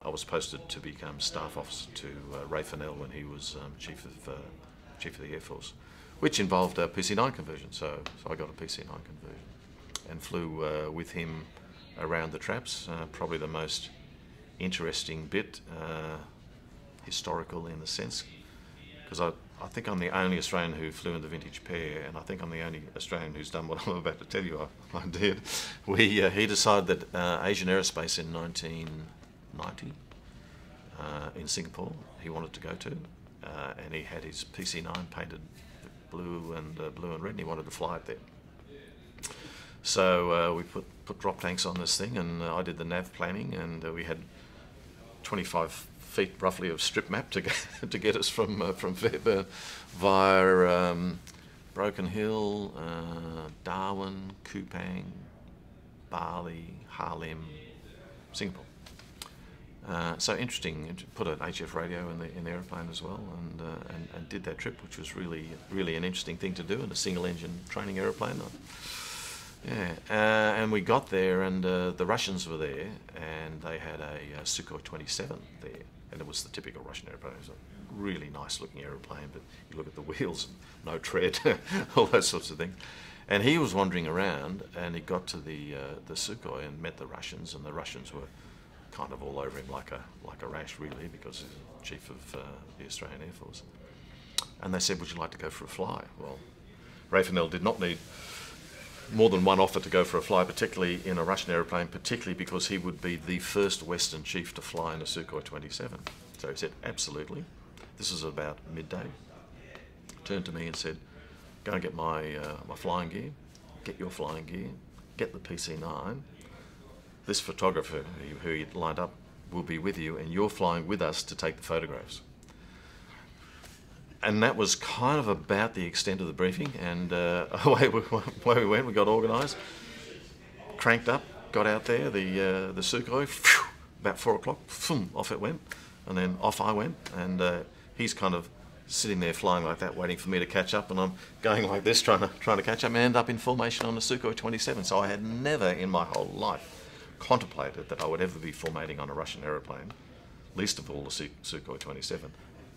I was posted to become staff officer to Ray Fennell when he was chief of the Air Force, which involved a PC-9 conversion. So I got a PC-9 conversion and flew with him around the traps. Probably the most interesting bit, historical in a sense, because I think I'm the only Australian who flew in the vintage pair, and I think I'm the only Australian who's done what I'm about to tell you I did. He decided that Asian Aerospace in 1990 in Singapore he wanted to go to, and he had his PC-9 painted blue and red, and he wanted to fly it there. So we put drop tanks on this thing, and I did the nav planning, and we had 25 feet roughly of strip map to get us from Fairburn via Broken Hill, Darwin, Kupang, Bali, Harlem, Singapore. So interesting. Put an HF radio in the aeroplane as well, and did that trip, which was really an interesting thing to do in a single engine training aeroplane. Yeah, and we got there, and the Russians were there, and they had a Sukhoi 27 there, and it was the typical Russian airplane. It was a really nice looking airplane, but you look at the wheels, no tread, all those sorts of things. And he was wandering around, and he got to the Sukhoi and met the Russians, and the Russians were kind of all over him like a rash, really, because he's the chief of the Australian Air Force. And they said, "Would you like to go for a fly?" Well, Ray Fennell did not need more than one offer to go for a fly, particularly in a Russian aeroplane, particularly because he would be the first Western chief to fly in a Sukhoi 27. So he said, absolutely. This was about midday. Turned to me and said, go and get my flying gear, get your flying gear, get the PC-9. This photographer who you lined up will be with you, and you're flying with us to take the photographs. And that was kind of about the extent of the briefing, and away we went. We got organised, cranked up, got out there, the Sukhoi, phew, about 4 o'clock, off it went, and then off I went, and he's kind of sitting there flying like that, waiting for me to catch up, and I'm going like this, trying to catch up, and end up in formation on the Sukhoi 27. So I had never in my whole life contemplated that I would ever be formating on a Russian aeroplane, least of all the Sukhoi 27.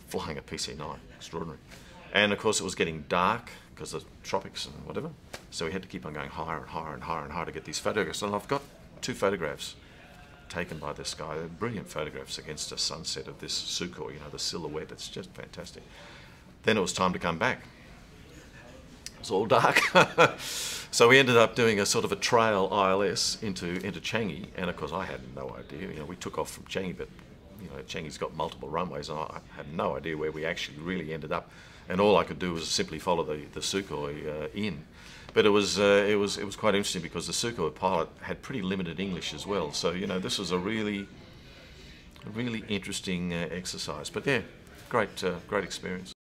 Flying a PC-9, extraordinary. And of course it was getting dark because of the tropics and whatever, so we had to keep on going higher and higher and higher and higher to get these photographs. And I've got 2 photographs taken by this guy, brilliant photographs against a sunset of this Sukhoi, you know, the silhouette, it's just fantastic. Then it was time to come back. It was all dark. So we ended up doing a sort of a trail ILS into Changi, and of course I had no idea, you know, we took off from Changi, but you know, Changi's got multiple runways, and I had no idea where we actually really ended up. And all I could do was simply follow the Sukhoi in. But it was quite interesting because the Sukhoi pilot had pretty limited English as well. So you know, this was a really interesting exercise. But yeah, great experience.